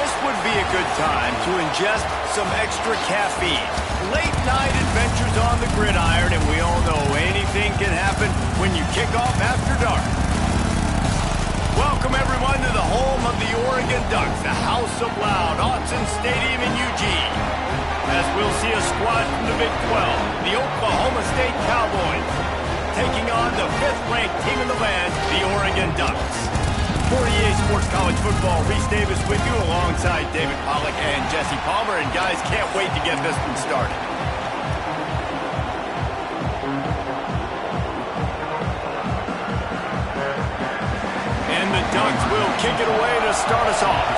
This would be a good time to ingest some extra caffeine. Late night adventures on the gridiron, and we all know anything can happen when you kick off after dark. Welcome everyone to the home of the Oregon Ducks, the House of Loud, Autzen Stadium in Eugene. As we'll see a squad from the Big 12, the Oklahoma State Cowboys, taking on the 5th-ranked team in the land, the Oregon Ducks. For EA Sports College Football, Reese Davis with you alongside David Pollack and Jesse Palmer. And guys, can't wait to get this one started. And the Ducks will kick it away to start us off.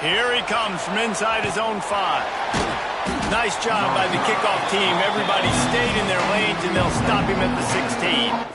Here he comes from inside his own 5. Nice job by the kickoff team. Everybody stayed in their lanes, and they'll stop him at the 16.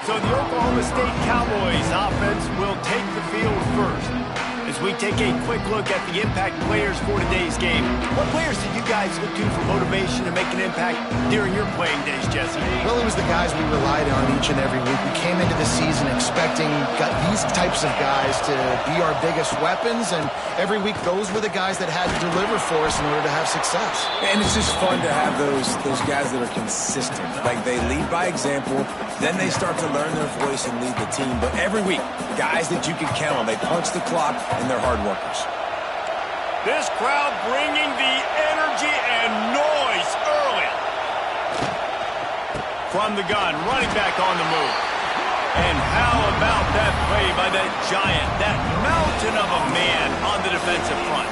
So the Oklahoma State Cowboys offense will take the field first. As we take a quick look at the impact players for today's game, what players did you guys look to for motivation to make an impact during your playing days, Jesse? Well, it was the guys we relied on each and every week. We came into the season expecting these types of guys to be our biggest weapons, and every week those were the guys that had to deliver for us in order to have success. And it's just fun to have those guys that are consistent. Like, they lead by example, then they start to learn their voice and lead the team. But every week, guys that you can count on, they punch the clock, and they're hard workers. This crowd bringing the energy and noise early. From the gun, running back on the move. And how about that play by that giant, that mountain of a man on the defensive front?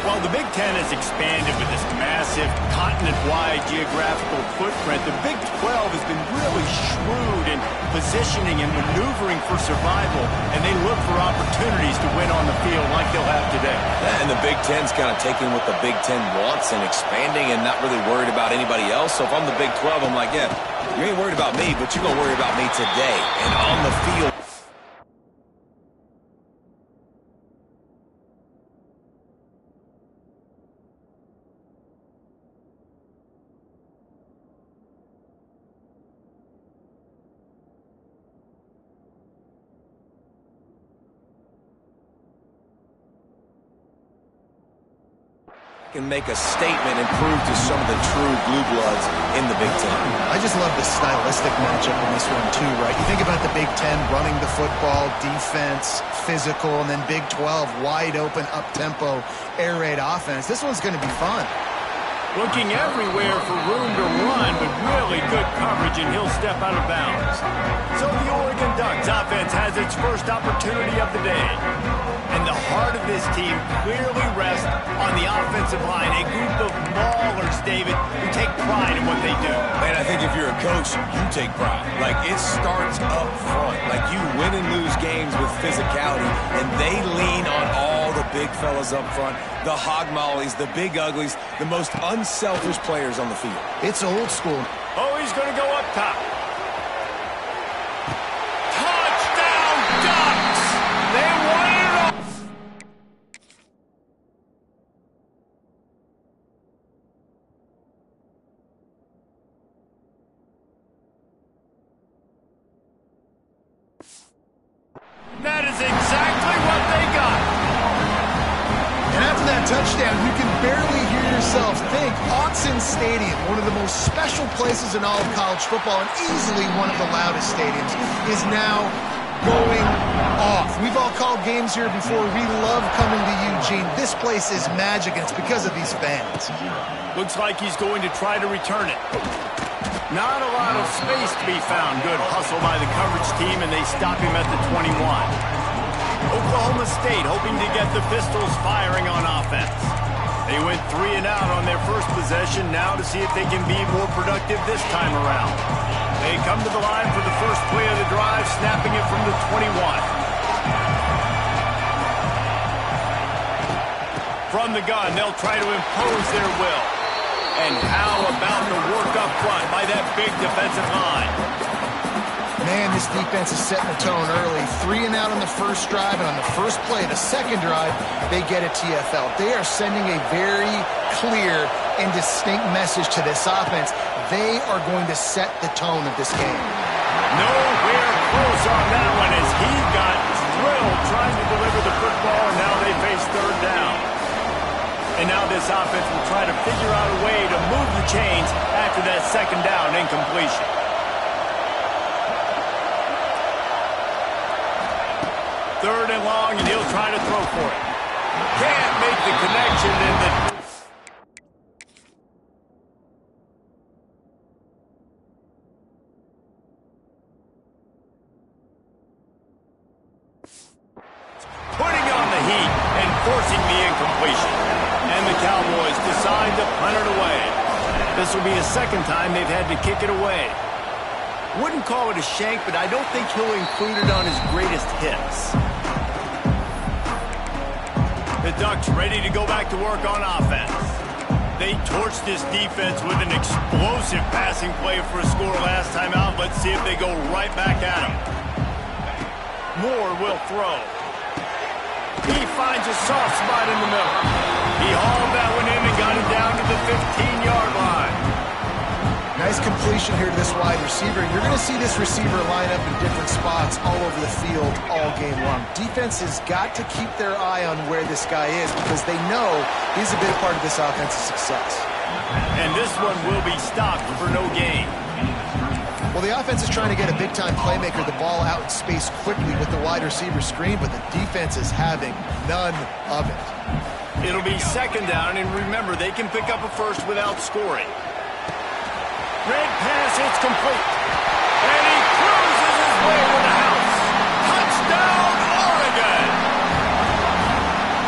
Well, the Big Ten has expanded with this massive continent-wide geographical footprint. The Big 12 has been really shrewd in positioning and maneuvering for survival, and they look for opportunities to win on the field like they'll have today. Yeah, and the Big Ten's kind of taking what the Big Ten wants and expanding and not really worried about anybody else. So if I'm the Big 12, I'm like, yeah, you ain't worried about me, but you're going to worry about me today. And on the field, can make a statement and prove to some of the true blue bloods in the Big Ten. I just love the stylistic matchup in this one too, right? You think about the Big Ten running the football, defense, physical, and then Big 12 wide open, up-tempo, air raid offense. This one's going to be fun. Looking everywhere for room to run, but really good coverage, and he'll step out of bounds. So the Oregon Ducks offense has its first opportunity of the day. And the heart of this team clearly rests on the offensive line, a group of maulers, David, who take pride in what they do. Man, I think if you're a coach, you take pride. Like, it starts up front. Like, you win and lose games with physicality, and they lean on all the big fellas up front, the hog mollies, the big uglies, the most unselfish players on the field. It's old school. Oh, he's going to go up top. Touchdown, Ducks! They won it all. That is exactly what they got. And after that touchdown, you can barely hear yourself think. Autzen Stadium, one of the most special places in all of college football and easily one of the loudest stadiums, is now going off. We've all called games here before. We love coming to Eugene. This place is magic, and it's because of these fans. Looks like he's going to try to return it. Not a lot of space to be found. Good hustle by the coverage team, and they stop him at the 21. Oklahoma State hoping to get the Pistols firing on offense. They went 3 and out on their first possession, now to see if they can be more productive this time around. They come to the line for the first play of the drive, snapping it from the 21. From the gun, they'll try to impose their will. And how about the work up front by that big defensive line? Man, this defense is setting the tone early. 3 and out on the first drive, and on the first play, the second drive, they get a TFL. They are sending a very clear and distinct message to this offense. They are going to set the tone of this game. Nowhere close on that one as he got drilled trying to deliver the football, and now they face third down. And now this offense will try to figure out a way to move the chains after that second down incompletion. Third and long, and he'll try to throw for it. Can't make the connection, and the putting on the heat and forcing the incompletion. And the Cowboys decide to punt it away. This will be the second time they've had to kick it away. Wouldn't call it a shank, but I don't think he'll include it on his greatest hits. The Ducks ready to go back to work on offense. They torched this defense with an explosive passing play for a score last time out. Let's see if they go right back at him. Moore will throw. He finds a soft spot in the middle. He hauled that one in and got it down to the 15-yard line. Nice completion here to this wide receiver. You're going to see this receiver line up in different spots all over the field all game long. Defense has got to keep their eye on where this guy is because they know he's a big part of this offense's success. And this one will be stopped for no gain. Well, the offense is trying to get a big-time playmaker the ball out in space quickly with the wide receiver screen, but the defense is having none of it. It'll be second down, and remember, they can pick up a first without scoring. Red pass, it's complete. And he cruises his way to the house. Touchdown, Oregon!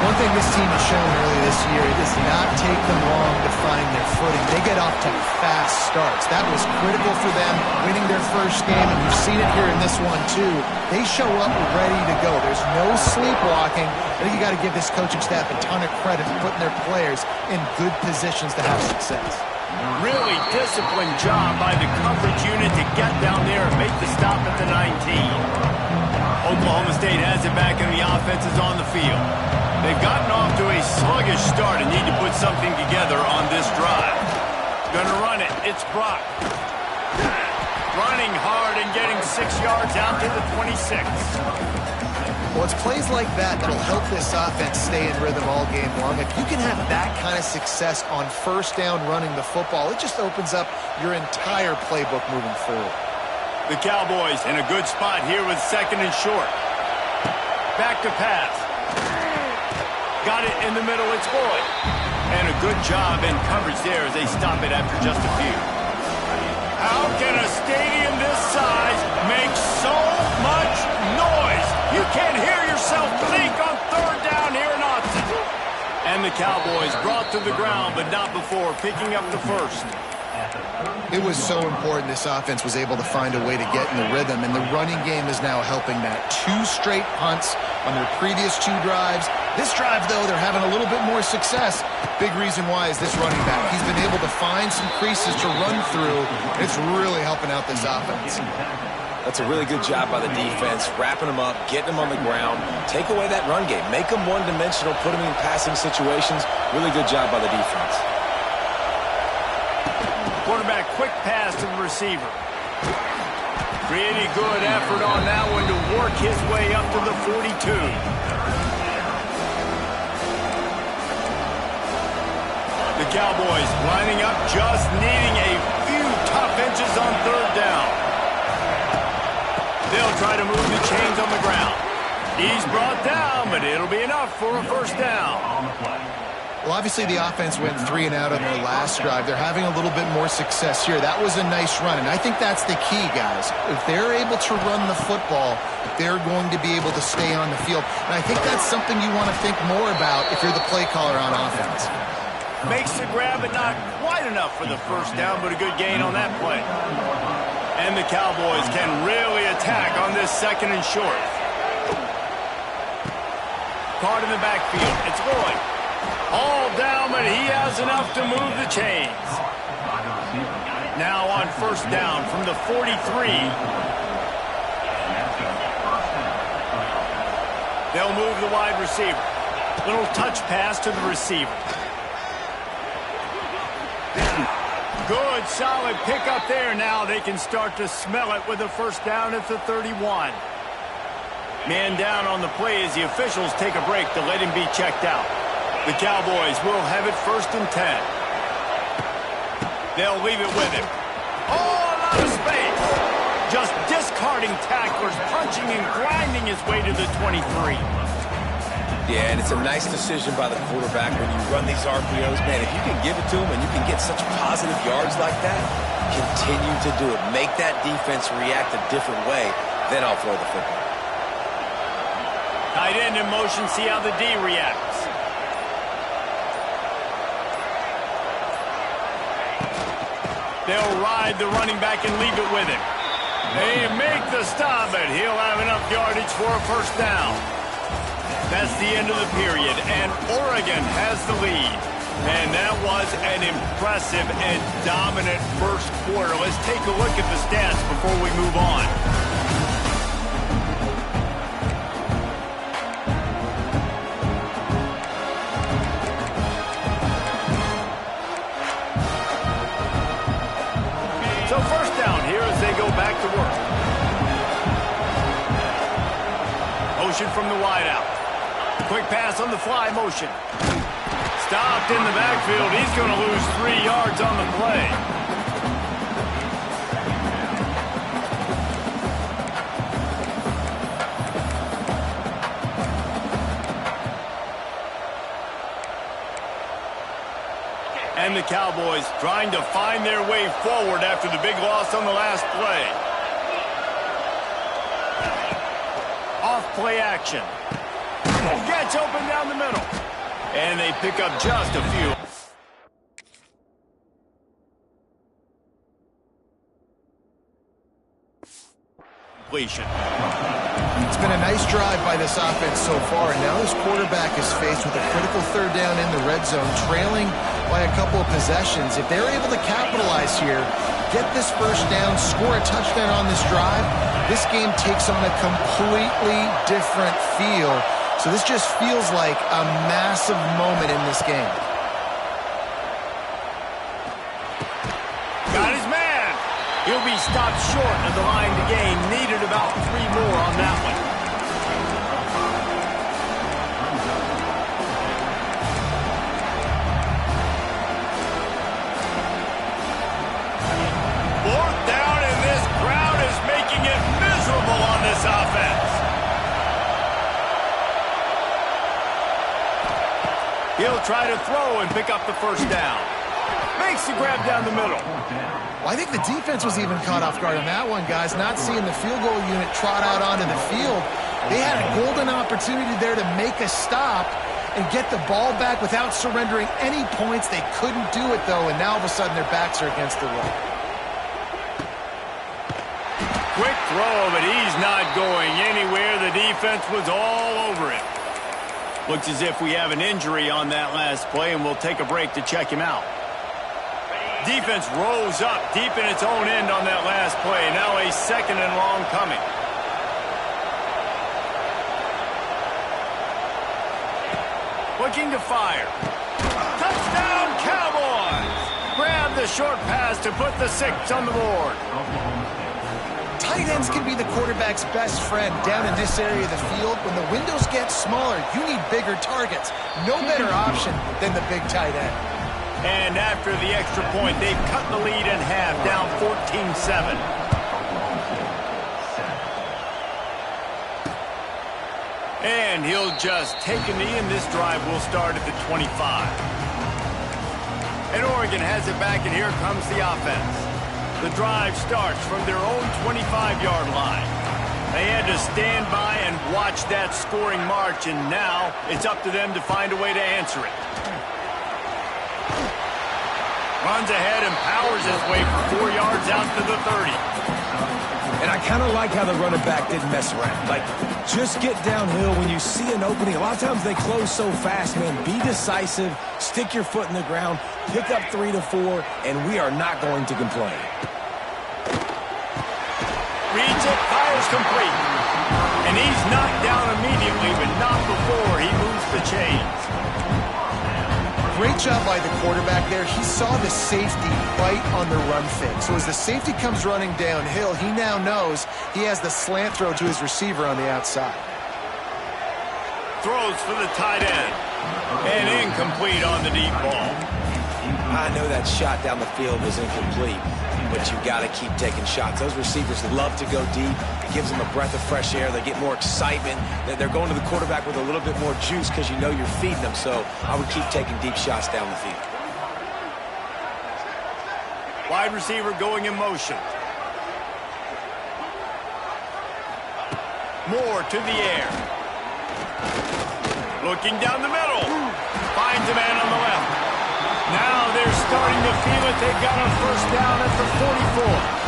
One thing this team has shown early this year, it does not take them long to find their footing. They get off to fast starts. That was critical for them, winning their first game, and you've seen it here in this one, too. They show up ready to go. There's no sleepwalking. I think you got to give this coaching staff a ton of credit for putting their players in good positions to have success. Really disciplined job by the coverage unit to get down there and make the stop at the 19. Oklahoma State has it back and the offense is on the field. They've gotten off to a sluggish start and need to put something together on this drive. Gonna run it. It's Brock. Running hard and getting 6 yards out to the 26. Well, it's plays like that that'll help this offense stay in rhythm all game long. If you can have that kind of success on first down running the football, it just opens up your entire playbook moving forward. The Cowboys in a good spot here with second and short. Back to pass. Got it in the middle, it's Boyd. And a good job in coverage there as they stop it after just a few. How can a stadium this size make so much noise? You can't hear yourself think on third down here in Austin. And the Cowboys brought to the ground, but not before picking up the first. It was so important this offense was able to find a way to get in the rhythm, and the running game is now helping that. 2 straight punts on their previous 2 drives. This drive, though, they're having a little bit more success. Big reason why is this running back. He's been able to find some creases to run through. It's really helping out this offense. That's a really good job by the defense, wrapping them up, getting them on the ground. Take away that run game. Make them one-dimensional, put them in passing situations. Really good job by the defense. Quarterback, quick pass to the receiver. Pretty good effort on that one to work his way up to the 42. The Cowboys lining up, just needing a few tough inches on third down. They'll try to move the chains on the ground. He's brought down, but it'll be enough for a first down. Well, obviously the offense went 3 and out on their last drive. They're having a little bit more success here. That was a nice run, and I think that's the key, guys. If they're able to run the football, they're going to be able to stay on the field. And I think that's something you want to think more about if you're the play caller on offense. Makes the grab, but not quite enough for the first down, but a good gain on that play. And the Cowboys can really attack on this 2nd and short. Caught in the backfield. It's Lloyd. All down, but he has enough to move the chains. Now on 1st down from the 43. They'll move the wide receiver. Little touch pass to the receiver. Good, solid pickup there. Now they can start to smell it with a 1st down at the 31. Man down on the play as the officials take a break to let him be checked out. The Cowboys will have it 1st and 10. They'll leave it with him. Oh, a lot of space. Just discarding tacklers, punching and grinding his way to the 23. Yeah, and it's a nice decision by the quarterback when you run these RPOs. Man, if you can give it to him and you can get such positive yards like that, continue to do it. Make that defense react a different way, then I'll throw the football. Tight end in motion, see how the D reacts. They'll ride the running back and leave it with him. They make the stop, but he'll have enough yardage for a 1st down. That's the end of the period, and Oregon has the lead. And that was an impressive and dominant 1st quarter. Let's take a look at the stats before we move on. So 1st down here as they go back to work. Motion from the wideout. Quick pass on the fly motion. Stopped in the backfield. He's going to lose 3 yards on the play. And the Cowboys trying to find their way forward after the big loss on the last play. Off play action. Gets open down the middle. And they pick up just a few. Completion. It's been a nice drive by this offense so far, and now this quarterback is faced with a critical 3rd down in the red zone, trailing by a couple of possessions. If they're able to capitalize here, get this 1st down, score a touchdown on this drive, this game takes on a completely different feel. So this just feels like a massive moment in this game. Got his man. He'll be stopped short of the line to gain. Needed about 3 more on that one. Fourth down, and this crowd is making it miserable on this offense. He'll try to throw and pick up the 1st down. Makes the grab down the middle. Well, I think the defense was even caught off guard on that one, guys. Not seeing the field goal unit trot out onto the field. They had a golden opportunity there to make a stop and get the ball back without surrendering any points. They couldn't do it, though, and now all of a sudden their backs are against the wall. Quick throw, but he's not going anywhere. The defense was all over it. Looks as if we have an injury on that last play, and we'll take a break to check him out. Defense rose up deep in its own end on that last play. Now a 2nd and long coming. Looking to fire. Touchdown, Cowboys! Grab the short pass to put the 6 on the board. Tight ends can be the quarterback's best friend down in this area of the field. When the windows get smaller, you need bigger targets. No better option than the big tight end. And after the extra point, they've cut the lead in half, down 14-7. And he'll just take a knee, and this drive will start at the 25. And Oregon has it back, and here comes the offense. The drive starts from their own 25-yard line. They had to stand by and watch that scoring march, and now it's up to them to find a way to answer it. Runs ahead and powers his way for 4 yards out to the 30. And I kind of like how the running back didn't mess around. Like, just get downhill when you see an opening. A lot of times they close so fast, man. Be decisive, stick your foot in the ground, pick up 3 to 4, and we are not going to complain. Reads it, fires complete. And he's knocked down immediately, but not before he moves the chains. Great job by the quarterback there. He saw the safety right on the run fake. So as the safety comes running downhill, he now knows he has the slant throw to his receiver on the outside. Throws for the tight end. And incomplete on the deep ball. I know that shot down the field was incomplete, but you got to keep taking shots. Those receivers love to go deep. It gives them a breath of fresh air. They get more excitement. They're going to the quarterback with a little bit more juice because you know you're feeding them. So I would keep taking deep shots down the field. Wide receiver going in motion. Moore to the air. Looking down the middle. Finds a man on the left. Now they're starting to feel it. They've got a first down at the 44.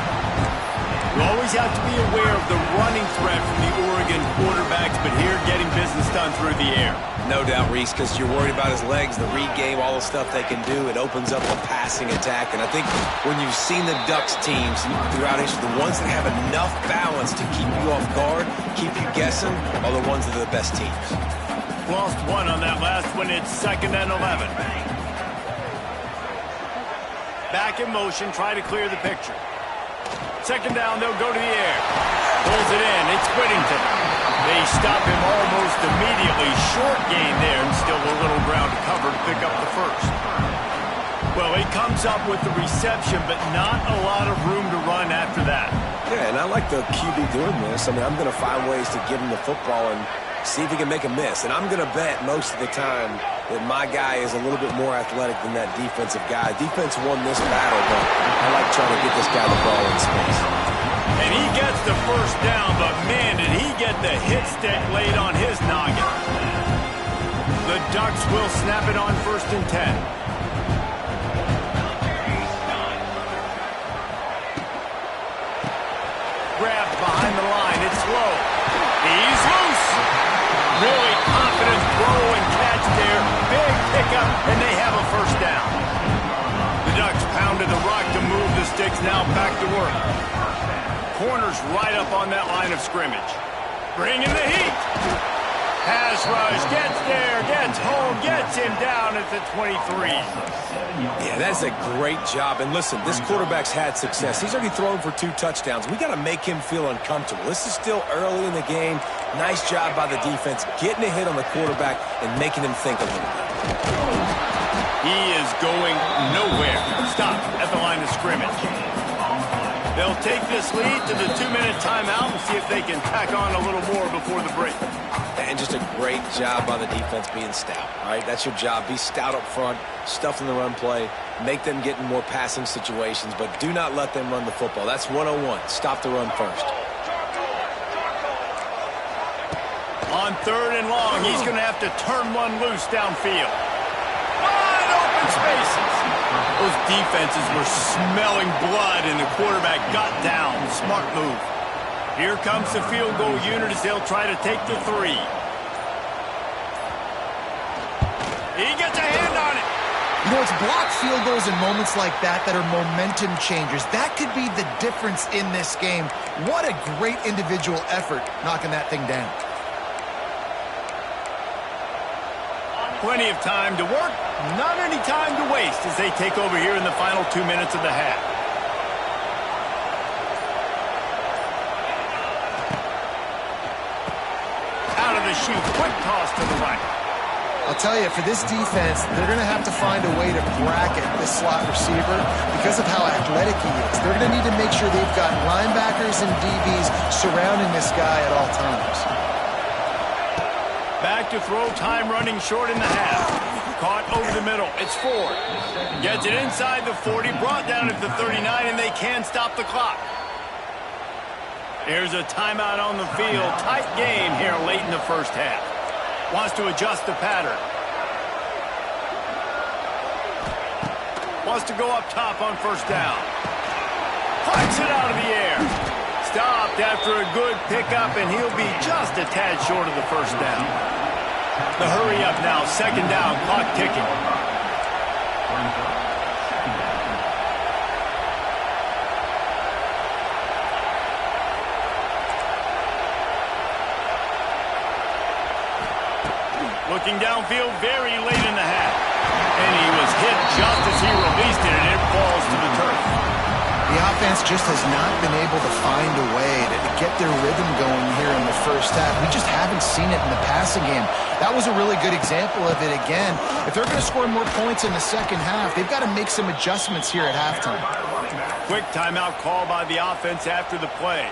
You always have to be aware of the running threat from the Oregon quarterbacks, but here getting business done through the air. No doubt, Reese, because you're worried about his legs, the read game, all the stuff they can do. It opens up a passing attack. And I think when you've seen the Ducks teams throughout history, the ones that have enough balance to keep you off guard, keep you guessing, are the ones that are the best teams. Lost one on that last one. It's 2nd and 11. Back in motion, try to clear the picture. 2nd down, they'll go to the air. Pulls it in, it's Whittington. They stop him almost immediately. Short gain there, and still a little ground to cover to pick up the first. Well, he comes up with the reception, but not a lot of room to run after that. Yeah, and I like the QB doing this. I mean, I'm going to find ways to give him the football and see if he can make a miss. And I'm going to bet most of the time that my guy is a little bit more athletic than that defensive guy. Defense won this battle, but I like trying to get this guy the ball in space. And he gets the first down, but man, did he get the hit stick laid on his noggin. The Ducks will snap it on 1st and 10. Grabbed behind the line, it's low. He's loose. Really confident throw and catch there. Big pickup, and they have a first down. The Ducks pounded the rock to move the sticks, now back to work. Corners right up on that line of scrimmage. Bringing the heat. Pass rush, gets there, gets home, gets him down at the 23. Yeah, that's a great job. And listen, this quarterback's had success. He's already thrown for 2 touchdowns. We got to make him feel uncomfortable. This is still early in the game. Nice job by the defense, getting a hit on the quarterback and making him think a little bit. He is going nowhere. Stop at the line of scrimmage. They'll take this lead to the 2-minute timeout and see if they can tack on a little more before the break. And just a great job by the defense being stout, all right? That's your job. Be stout up front, stuff in the run play, make them get in more passing situations, but do not let them run the football. That's 101. Stop the run first. On 3rd and long, he's going to have to turn one loose downfield. Wide open spaces. Those defenses were smelling blood, and the quarterback got down. Smart move. Here comes the field goal unit as they'll try to take the 3. He gets a hand on it. You know, it's blocked field goals in moments like that that are momentum changers. That could be the difference in this game. What a great individual effort knocking that thing down. Plenty of time to work, not any time to waste as they take over here in the final 2 minutes of the half. Out of the chute, quick toss to the right. I'll tell you, for this defense, they're going to have to find a way to bracket this slot receiver because of how athletic he is. They're going to need to make sure they've got linebackers and DBs surrounding this guy at all times. Back to throw, time running short in the half. Caught over the middle. It's Ford. Gets it inside the 40, brought down at the 39, and they can't stop the clock. Here's a timeout on the field. Tight game here late in the first half. Wants to adjust the pattern. Wants to go up top on first down. Flies it out of the air. Stopped after a good pickup, and he'll be just a tad short of the first down. The hurry up now, second down, clock ticking. Looking downfield very late in the half. And he was hit just as he released it, and it falls to the turf. The offense just has not been able to find a way to get their rhythm going here in the first half. We just haven't seen it in the passing game. That was a really good example of it again. If they're going to score more points in the second half, they've got to make some adjustments here at halftime. Quick timeout call by the offense after the play.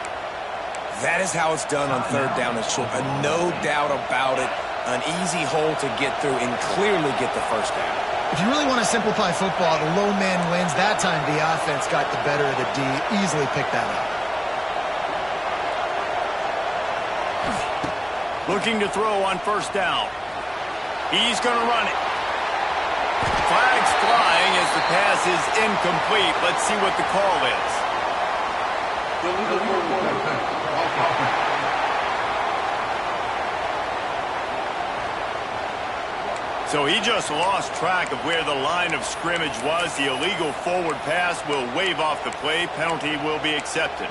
That is how it's done on third down and short. No doubt about it. An easy hole to get through and clearly get the first down. If you really want to simplify football, the lone man wins. That time the offense got the better of the D. Easily picked that up. Looking to throw on first down. He's going to run it. Flags flying as the pass is incomplete. Let's see what the call is. So he just lost track of where the line of scrimmage was. The illegal forward pass will wave off the play. Penalty will be accepted.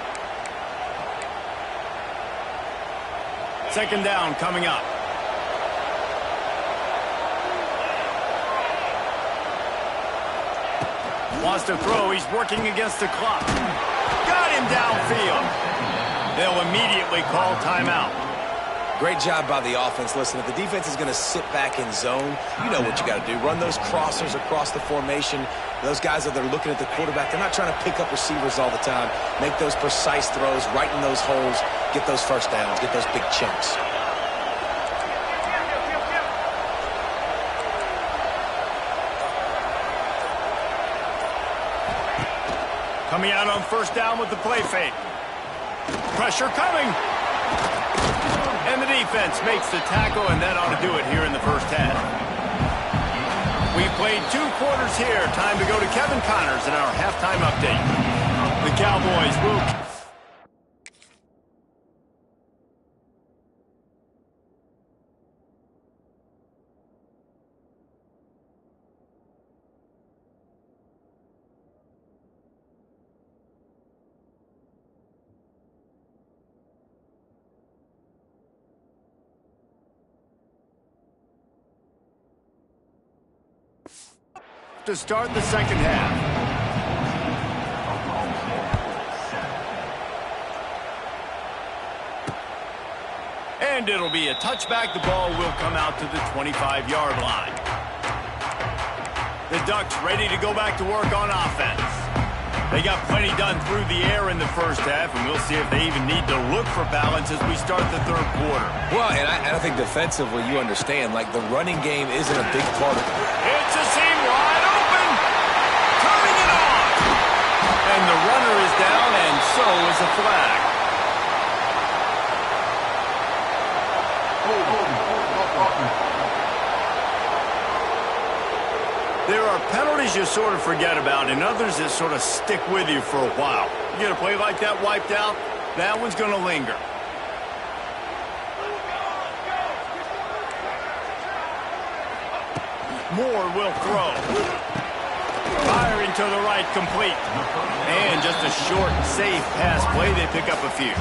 Second down coming up. Wants to throw. He's working against the clock. Got him downfield. They'll immediately call timeout. Great job by the offense. Listen, if the defense is going to sit back in zone, you know what you got to do. Run those crossers across the formation. Those guys that are looking at the quarterback, they're not trying to pick up receivers all the time. Make those precise throws, right in those holes, get those first downs, get those big chunks. Coming out on first down with the play fake. Pressure coming. And the defense makes the tackle, and that ought to do it here in the first half. We've played 2 quarters here. Time to go to Kevin Connors in our halftime update. The Cowboys will... to start the second half. And it'll be a touchback. The ball will come out to the 25-yard line. The Ducks ready to go back to work on offense. They got plenty done through the air in the first half, and we'll see if they even need to look for balance as we start the third quarter. Well, and I think defensively, you understand, like the running game isn't a big part of it. It's a seam wide open. Turning it on. And the runner is down, and so is a flag. There are penalties you sort of forget about and others that sort of stick with you for a while. You get a play like that wiped out, that one's going to linger. Moore will throw. Firing to the right, complete. And just a short, safe pass play. They pick up a few.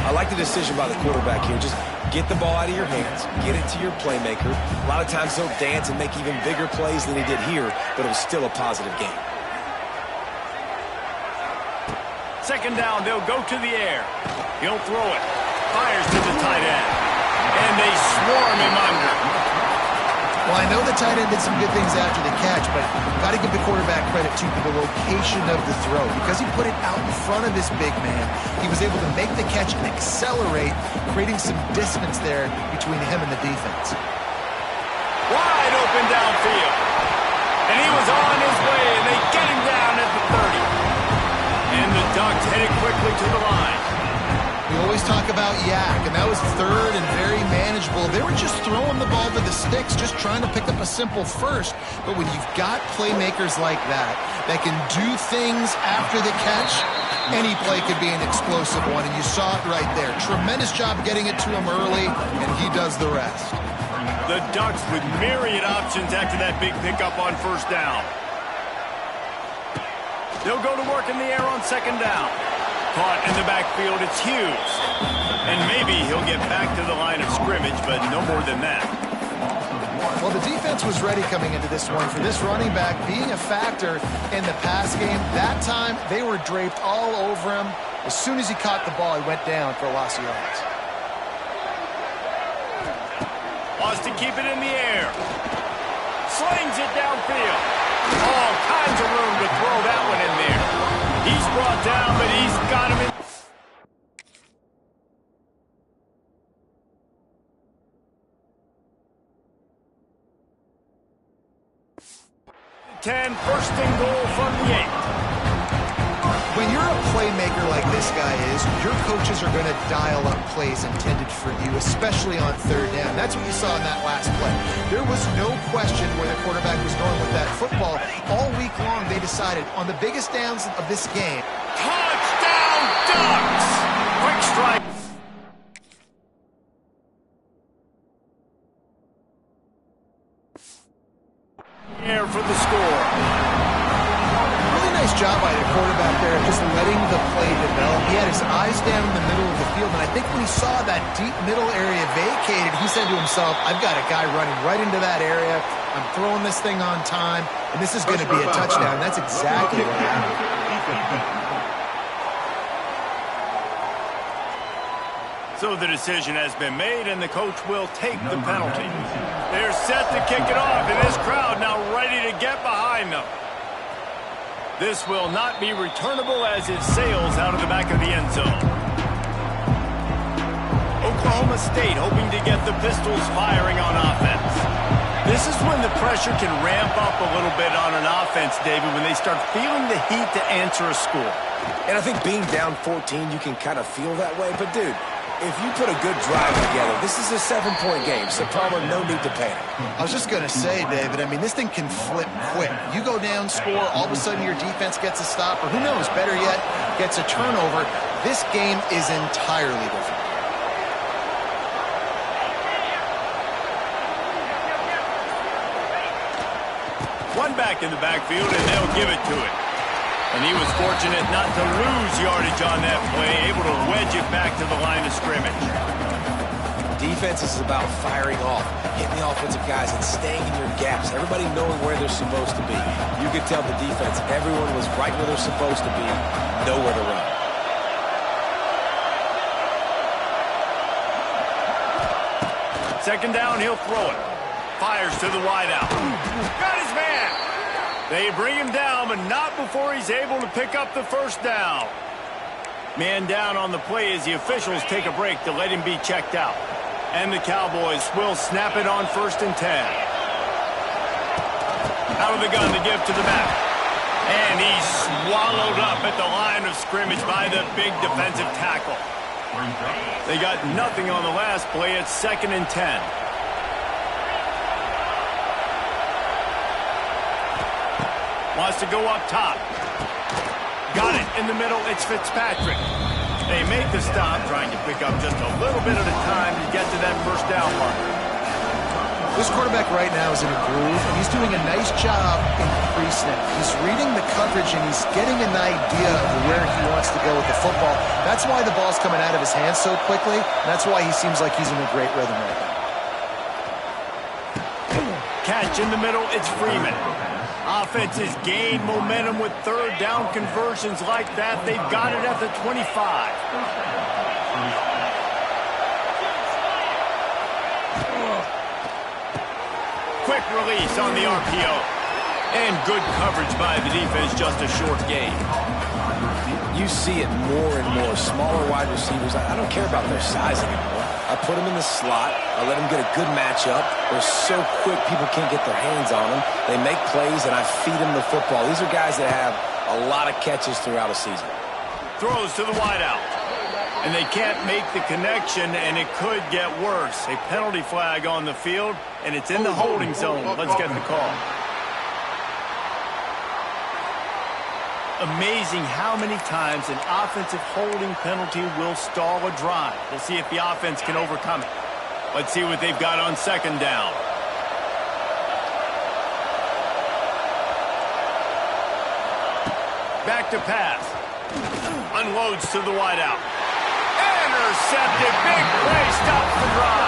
I like the decision by the quarterback here. Just get the ball out of your hands, get it to your playmaker. A lot of times he'll dance and make even bigger plays than he did here, but it was still a positive game. Second down, they'll go to the air. He'll throw it. Fires to the tight end. And they swarm him under. Well, I I know the tight end did some good things after the catch, but got to give the quarterback credit, too, for the location of the throw. Because he put it out in front of his big man, he was able to make the catch and accelerate, creating some distance there between him and the defense. Wide open downfield. And he was on his way, and they get him down at the 30. And the Ducks headed quickly to the line. We always talk about yak, and that was third and very manageable. They were just throwing the ball to the sticks, just trying to pick up a simple first. But when you've got playmakers like that can do things after the catch, any play could be an explosive one, and you saw it right there. Tremendous job getting it to him early, and he does the rest. The Ducks with myriad options after that big pickup on first down. They'll go to work in the air on second down. Caught in the backfield, it's Hughes. And maybe he'll get back to the line of scrimmage, but no more than that. Well, the defense was ready coming into this one for this running back being a factor in the pass game. That time, they were draped all over him. As soon as he caught the ball, he went down for a loss of yards. Wants to keep it in the air. Slings it downfield. All kinds of room to throw that one in there. He's brought down, but he's got him in. First and goal from the 8. When you're a playmaker like this guy is, your coaches are going to dial up plays intended for you, especially on third down. That's what you saw in that last play. There was no question where the quarterback was going with that football. All week long, they decided on the biggest downs of this game. Touchdown, Ducks! Quick strike. Here for the score. Really nice job by the quarterback there, just letting the play develop. He had his eyes down in the middle of the field, and I think when he saw that deep middle area vacated, he said to himself, I've got a guy running right into that area. I'm throwing this thing on time, and this is going to be a touchdown. That's exactly what happened. So the decision has been made, and the coach will take the penalty. They're set to kick it off, and this crowd now ready to get behind them. This will not be returnable as it sails out of the back of the end zone. Oklahoma State hoping to get the Pistols firing on offense. This is when the pressure can ramp up a little bit on an offense, David, when they start feeling the heat to answer a score. And I think being down 14, you can kind of feel that way. But, dude, if you put a good drive together, this is a 7-point game, so probably no need to panic. I was just going to say, David, I mean, this thing can flip quick. You go down, score, all of a sudden your defense gets a stop, or who knows, better yet, gets a turnover. This game is entirely different. One back in the backfield, and they'll give it to it. And he was fortunate not to lose yardage on that play, able to wedge it back to the line of scrimmage. Defense is about firing off, hitting the offensive guys, and staying in your gaps. Everybody knowing where they're supposed to be. You could tell the defense, everyone was right where they're supposed to be, nowhere to run. Second down, he'll throw it. Fires to the wideout. Got his man. They bring him down, but not before he's able to pick up the first down. Man down on the play as the officials take a break to let him be checked out. And the Cowboys will snap it on 1st and 10. Out of the gun to give to the back. And he's swallowed up at the line of scrimmage by the big defensive tackle. They got nothing on the last play. It's 2nd and 10. Wants to go up top. Got it in the middle. It's Fitzpatrick. They make the stop, trying to pick up just a little bit at a time to get to that first down marker. This quarterback right now is in a groove, and he's doing a nice job in pre-snap. He's reading the coverage, and he's getting an idea of where he wants to go with the football. That's why the ball's coming out of his hands so quickly, and that's why he seems like he's in a great rhythm right now. Catch in the middle. It's Freeman. Offense has gained momentum with third down conversions like that. They've got it at the 25. quick release on the RPO. And good coverage by the defense, just a short gain. You see it more and more. Smaller wide receivers, I don't care about their size anymore. I put them in the slot. I let them get a good matchup. They're so quick, people can't get their hands on them. They make plays, and I feed them the football. These are guys that have a lot of catches throughout a season. Throws to the wideout. And they can't make the connection, and it could get worse. A penalty flag on the field, and it's in the holding zone. Let's get the call. Amazing how many times an offensive holding penalty will stall a drive. We'll see if the offense can overcome it. Let's see what they've got on second down. Back to pass. Unloads to the wideout. Intercepted. Big play. Stops the drive.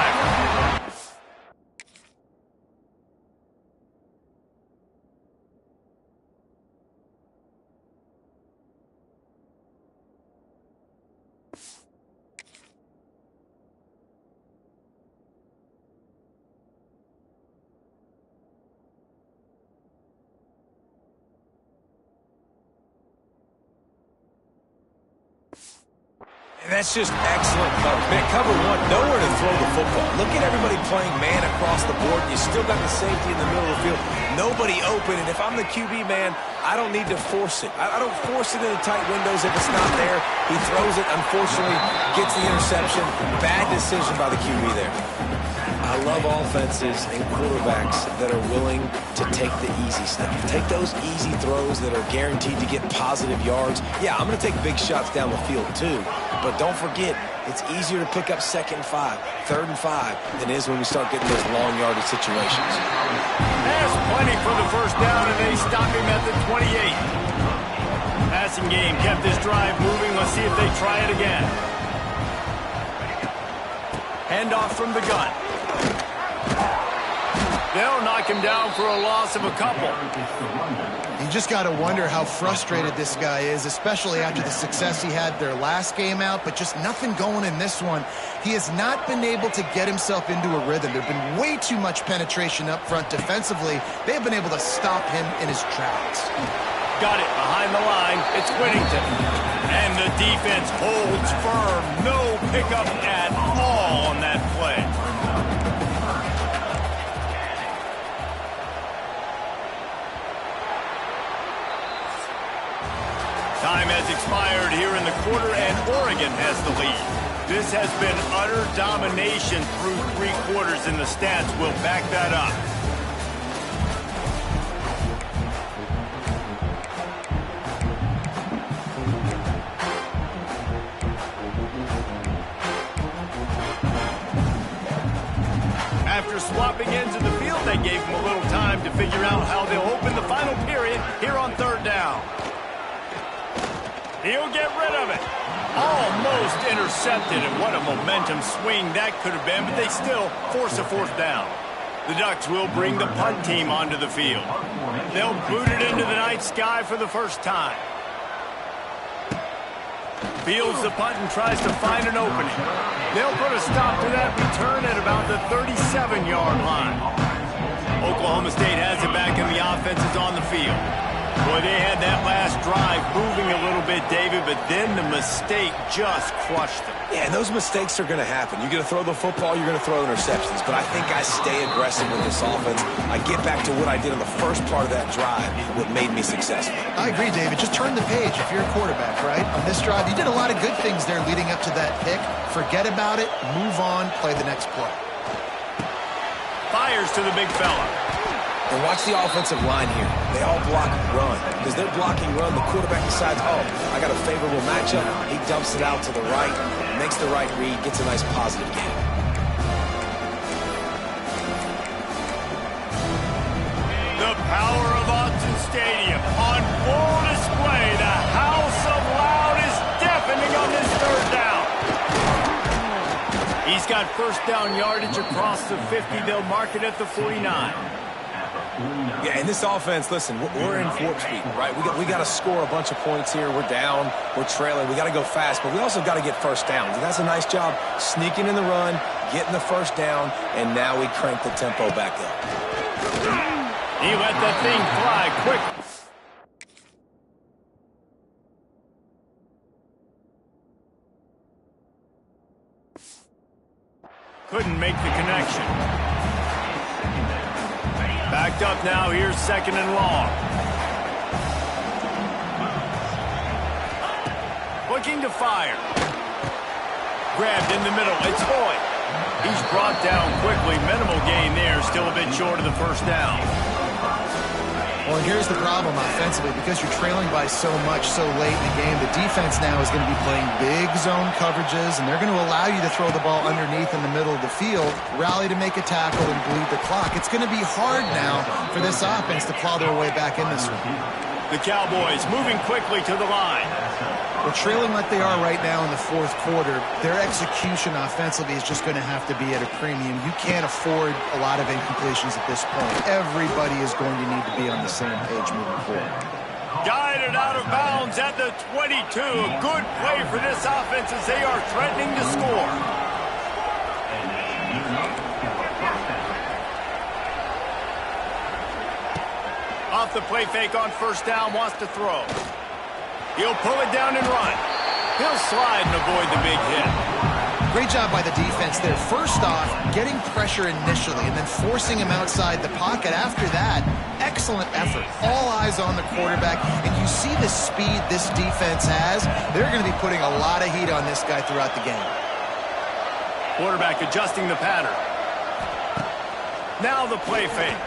And that's just excellent coverage. Man, cover one, nowhere to throw the football. Look at everybody playing man across the board. You still got the safety in the middle of the field. Nobody open, and if I'm the QB, man, I don't need to force it. I don't force it into tight windows if it's not there. He throws it, unfortunately, gets the interception. Bad decision by the QB there. I love offenses and quarterbacks that are willing to take the easy stuff. Take those easy throws that are guaranteed to get positive yards. Yeah, I'm going to take big shots down the field too, but don't forget, it's easier to pick up 2nd and 5, 3rd and 5 than it is when we start getting those long yardage situations. There's plenty for the first down, and they stop him at the 28. Passing game kept this drive moving. Let's see if they try it again. Handoff from the gun. They'll knock him down for a loss of a couple. You just got to wonder how frustrated this guy is, especially after the success he had their last game out, but just nothing going in this one. He has not been able to get himself into a rhythm. There's been way too much penetration up front defensively. They've been able to stop him in his tracks. Got it behind the line. It's Whittington. And the defense holds firm. No pickup at all on that play. Time has expired here in the quarter, and Oregon has the lead. This has been utter domination through 3 quarters, and the stats will back that up. After swapping into the field, they gave him a little time to figure out how they'll open the final period here on 3rd down. He'll get rid of it. Almost intercepted, and what a momentum swing that could have been, but they still force a 4th down. The Ducks will bring the punt team onto the field. They'll boot it into the night sky for the first time. Fields the punt and tries to find an opening. They'll put a stop to that return at about the 37-yard line. Oklahoma State has it back, and the offense is on the field. Boy, they had that last drive moving a little bit, David, but then the mistake just crushed them. Yeah, and those mistakes are going to happen. You're going to throw the football, you're going to throw interceptions, but I think I stay aggressive with this offense. I get back to what I did in the first part of that drive, what made me successful. I agree, David. Just turn the page if you're a quarterback, right? On this drive, you did a lot of good things there leading up to that pick. Forget about it, move on, play the next play. Fires to the big fella. And watch the offensive line here. They all block run. Because they're blocking run, the quarterback decides, oh, I got a favorable matchup. He dumps it out to the right, makes the right read, gets a nice positive gain. The power of Autzen Stadium on full display. The house of loud is deafening on this 3rd down. He's got first down yardage across the 50. They'll mark it at the 49. Yeah, and this offense, listen, we're in warp speed, right? We got to score a bunch of points here. We're down, we're trailing. We got to go fast, but we also got to get first downs. And that's a nice job sneaking in the run, getting the first down, and now we crank the tempo back up. He let the thing fly quick. Couldn't make the connection. Backed up now. Here's 2nd and long. Looking to fire. Grabbed in the middle. It's Boyd. He's brought down quickly. Minimal gain there. Still a bit short of the 1st down. Well, and here's the problem offensively. Because you're trailing by so much so late in the game, the defense now is going to be playing big zone coverages, and they're going to allow you to throw the ball underneath in the middle of the field, rally to make a tackle, and bleed the clock. It's going to be hard now for this offense to claw their way back in this one. The Cowboys moving quickly to the line. Well, trailing like they are right now in the 4th quarter, their execution offensively is just going to have to be at a premium. You can't afford a lot of incompletions at this point. Everybody is going to need to be on the same page moving forward. Guided out of bounds at the 22. Good play for this offense as they are threatening to score. Off the play fake on 1st down, wants to throw. He'll pull it down and run. He'll slide and avoid the big hit. Great job by the defense there. First off, getting pressure initially and then forcing him outside the pocket. After that, excellent effort. All eyes on the quarterback. And you see the speed this defense has. They're going to be putting a lot of heat on this guy throughout the game. Quarterback adjusting the pattern. Now the play fake.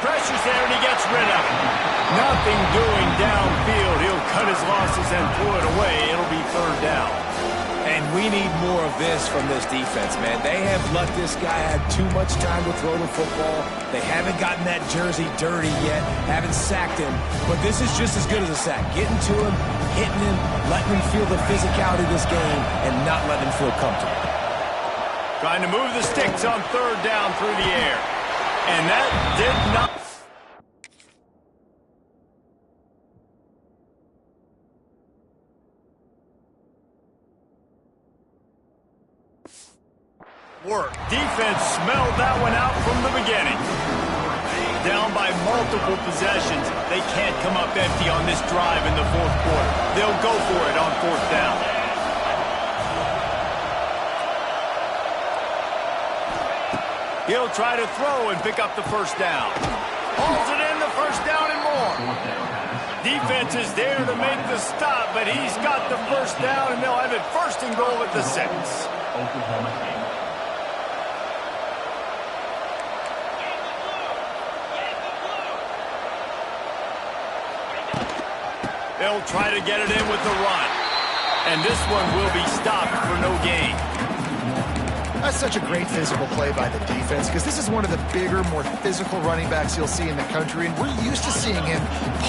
Pressure's there and he gets rid of it. Nothing doing downfield. He'll cut his losses and pull it away. It'll be 3rd down. And we need more of this from this defense, man. They have let this guy have too much time to throw the football. They haven't gotten that jersey dirty yet, haven't sacked him. But this is just as good as a sack. Getting to him, hitting him, letting him feel the physicality of this game, and not letting him feel comfortable. Trying to move the sticks on 3rd down through the air. And that did not work. Defense smelled that one out from the beginning. Down by multiple possessions. They can't come up empty on this drive in the 4th quarter. They'll go for it on 4th down. He'll try to throw and pick up the 1st down. Hauls it in, the 1st down and more. Defense is there to make the stop, but he's got the 1st down, and they'll have it 1st and goal at the 6. They'll try to get it in with the run. And this one will be stopped for no gain. That's such a great physical play by the defense because this is one of the bigger, more physical running backs you'll see in the country, and we're used to seeing him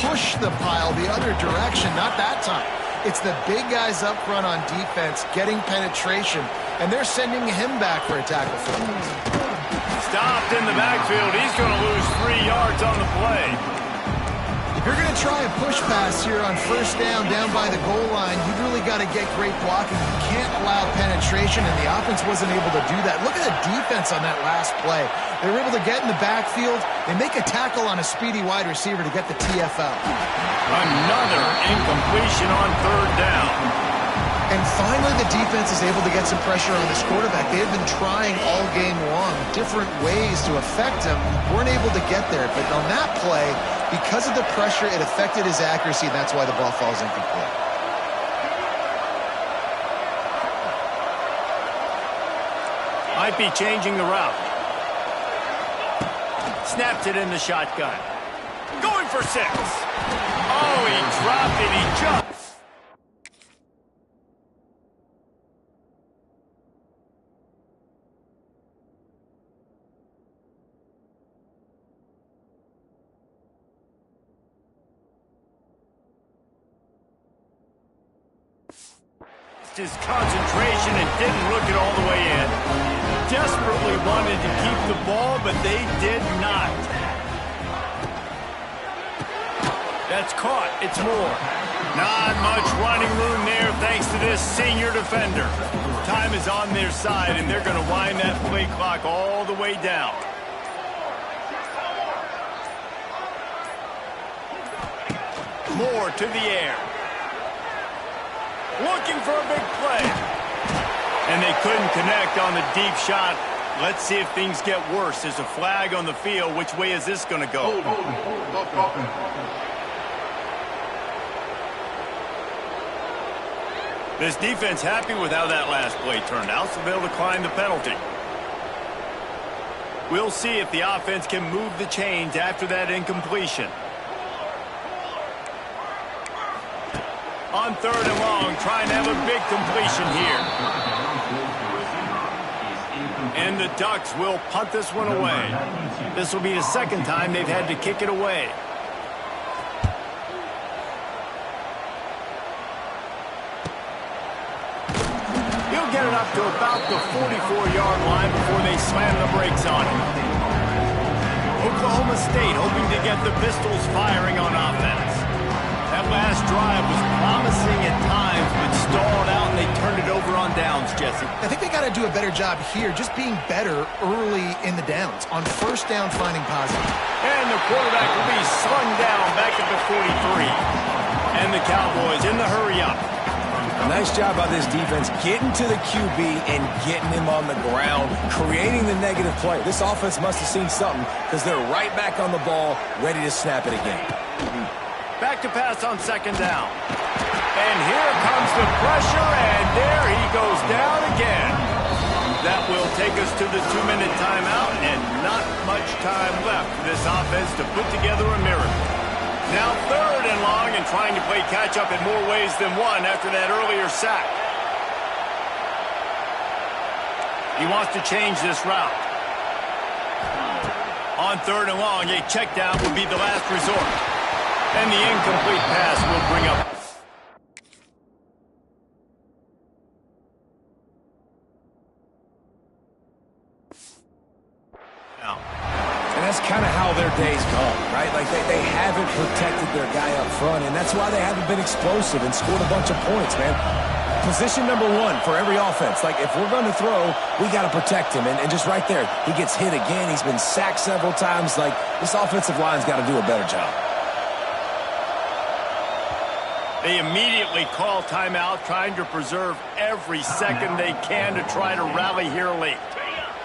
push the pile the other direction. Not that time. It's the big guys up front on defense getting penetration, and they're sending him back for a tackle for him. Stopped in the backfield. He's going to lose 3 yards on the play. If you're going to try a push pass here on 1st down by the goal line, you've really got to get great blocking. You can't allow penetration, and the offense wasn't able to do that. Look at the defense on that last play. They were able to get in the backfield. They make a tackle on a speedy wide receiver to get the TFL. Another incompletion on 3rd down. And finally, the defense is able to get some pressure on this quarterback. They had been trying all game long, different ways to affect him. Weren't able to get there. But on that play, because of the pressure, it affected his accuracy, and that's why the ball falls incomplete. Might be changing the route. Snapped it in the shotgun. Going for 6. Oh, he dropped it. He jumped. His concentration and didn't look it all the way in. Desperately wanted to keep the ball, but they did not. That's caught. It's more. Not much running room there thanks to this senior defender. Time is on their side, and they're going to wind that play clock all the way down. Moore to the air. Looking for a big play. And they couldn't connect on the deep shot. Let's see if things get worse. There's a flag on the field. Which way is this going to go? This defense happy with how that last play turned out, so they'll decline the penalty. We'll see if the offense can move the chains after that incompletion. On 3rd and long, trying to have a big completion here. And the Ducks will punt this one away. This will be the second time they've had to kick it away. He'll get it up to about the 44-yard line before they slam the brakes on him. Oklahoma State hoping to get the Pistols firing on offense. That last drive was promising at times, but stalled out, and they turned it over on downs, Jesse. I think they got to do a better job here, just being better early in the downs, on 1st down finding positive. And the quarterback will be slung down back at the 43. And the Cowboys in the hurry up. Nice job by this defense getting to the QB and getting him on the ground, creating the negative play. This offense must have seen something because they're right back on the ball, ready to snap it again. Back to pass on 2nd down. And here comes the pressure, and there he goes down again. That will take us to the 2-minute timeout, and not much time left for this offense to put together a miracle. Now 3rd and long, and trying to play catch-up in more ways than one after that earlier sack. He wants to change this route. On 3rd and long, a check down would be the last resort. And the incomplete pass will bring up. Now. And that's kind of how their day's gone, right? Like they haven't protected their guy up front, and that's why they haven't been explosive and scored a bunch of points, man. Position number 1 for every offense. Like, if we're going to throw, we got to protect him. And just right there, he gets hit again. He's been sacked several times. Like, this offensive line's got to do a better job. They immediately call timeout, trying to preserve every second they can to try to rally here late.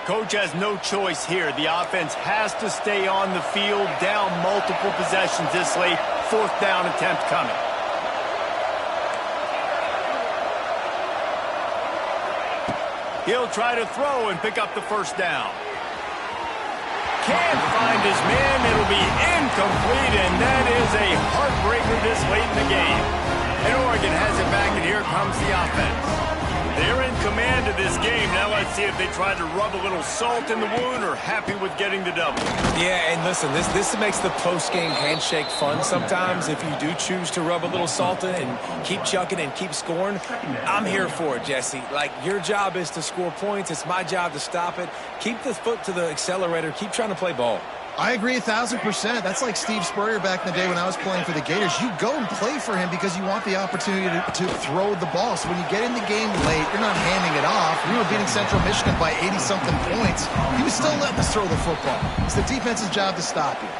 Coach has no choice here. The offense has to stay on the field, down multiple possessions this late. 4th down attempt coming. He'll try to throw and pick up the 1st down. Can't find his man. It'll be incomplete, and that is a heartbreaker this late in the game. And Oregon has it back, and here comes the offense. They're in command of this game. Now let's see if they try to rub a little salt in the wound or happy with getting the double. Yeah, and listen, this makes the post-game handshake fun sometimes. If you do choose to rub a little salt in and keep chucking and keep scoring, I'm here for it, Jesse. Like, your job is to score points. It's my job to stop it. Keep the foot to the accelerator. Keep trying to play ball. I agree 1,000%. That's like Steve Spurrier back in the day when I was playing for the Gators. You go and play for him because you want the opportunity to throw the ball. So when you get in the game late, you're not handing it off. We were beating Central Michigan by 80-something points. He was still letting us throw the football. It's the defense's job to stop you.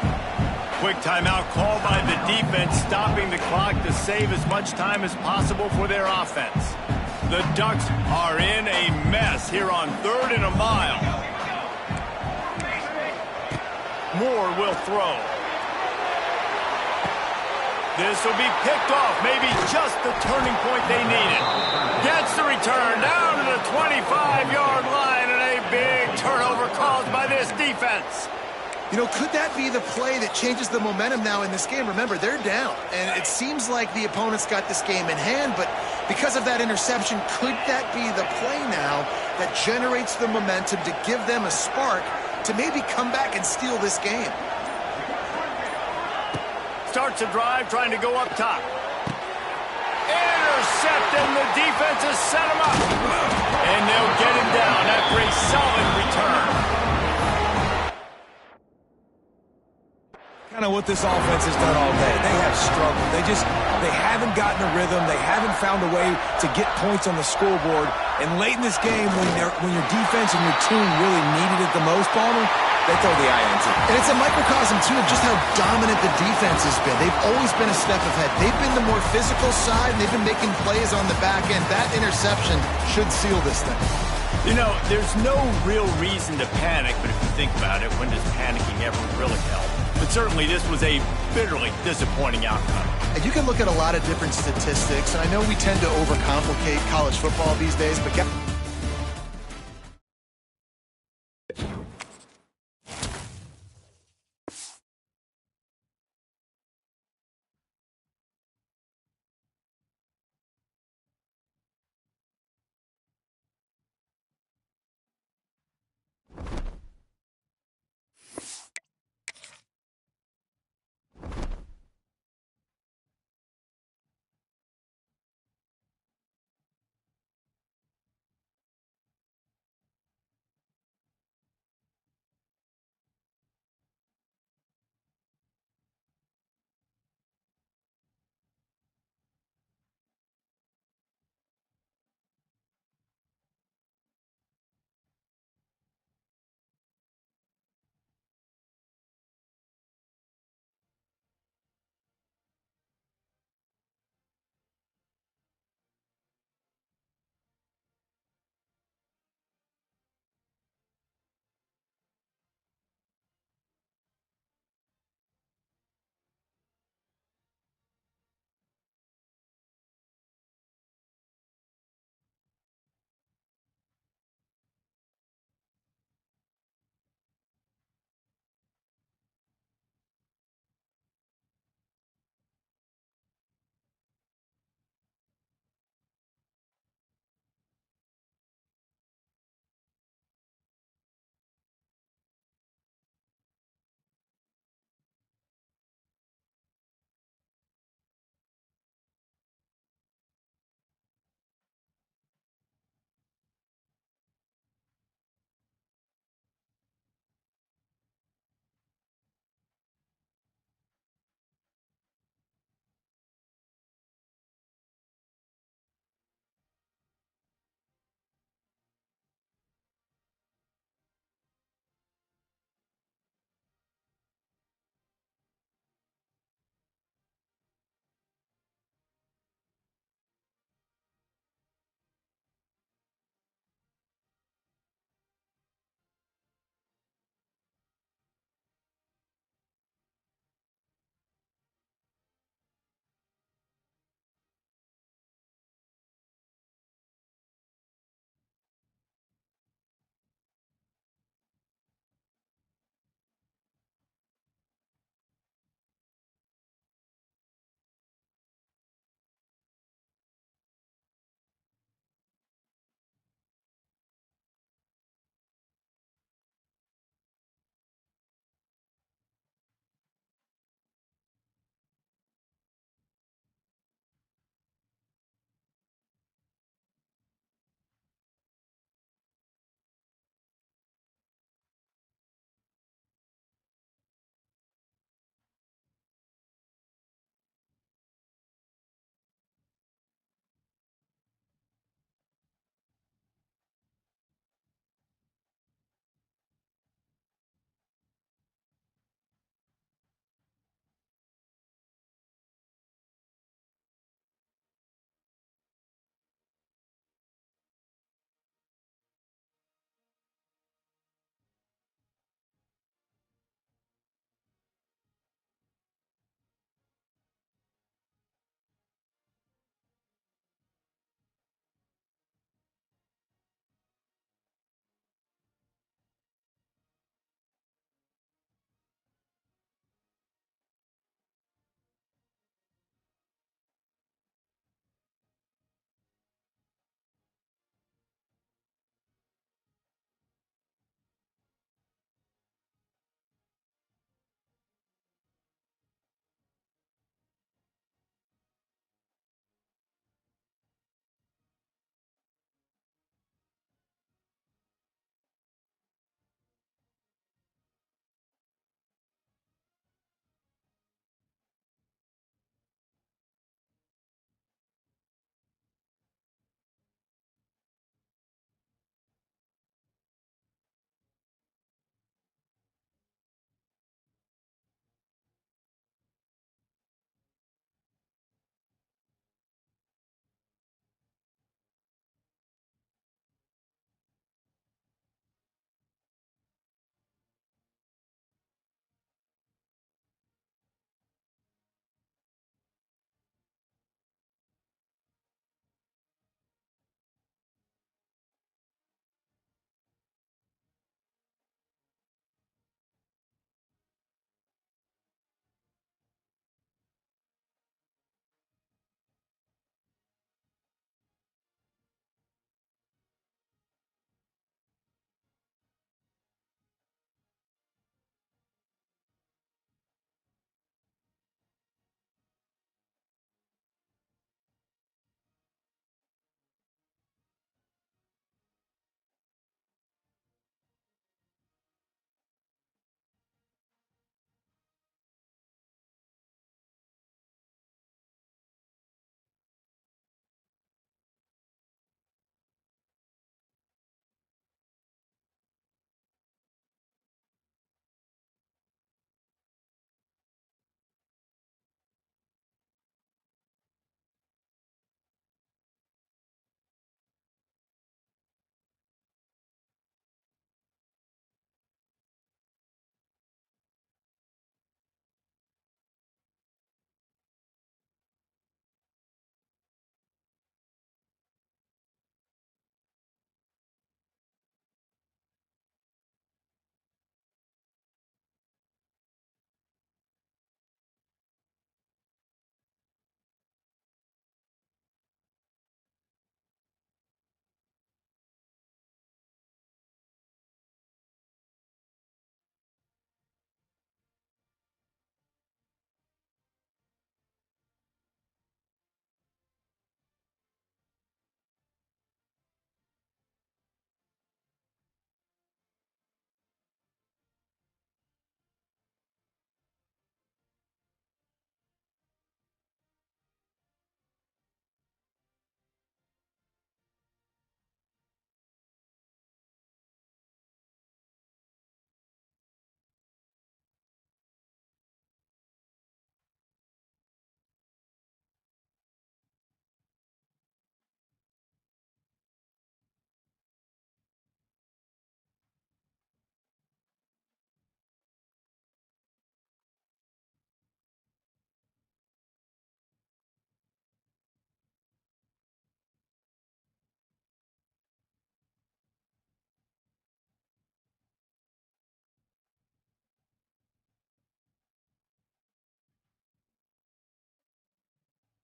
Quick timeout called by the defense, stopping the clock to save as much time as possible for their offense. The Ducks are in a mess here on 3rd and a mile. Moore will throw. This will be picked off, maybe just the turning point they needed. Gets the return down to the 25-yard line, and a big turnover caused by this defense. You know, could that be the play that changes the momentum now in this game? Remember, they're down, and it seems like the opponent's got this game in hand, but because of that interception, could that be the play now that generates the momentum to give them a spark to maybe come back and steal this game? Starts a drive, trying to go up top. Intercept, and the defense has set him up. And they'll get him down after a solid return. Kind of what this offense has done all day. They have struggled. They haven't gotten a rhythm. They haven't found a way to get points on the scoreboard. And late in this game, when your defense and your team really needed it the most, Palmer, they throw the eye into. And it's a microcosm, too, of just how dominant the defense has been. They've always been a step ahead. They've been the more physical side, and they've been making plays on the back end. That interception should seal this thing. You know, there's no real reason to panic, but if you think about it, when does panicking ever really help? But certainly this was a bitterly disappointing outcome. And you can look at a lot of different statistics, and I know we tend to overcomplicate college football these days, but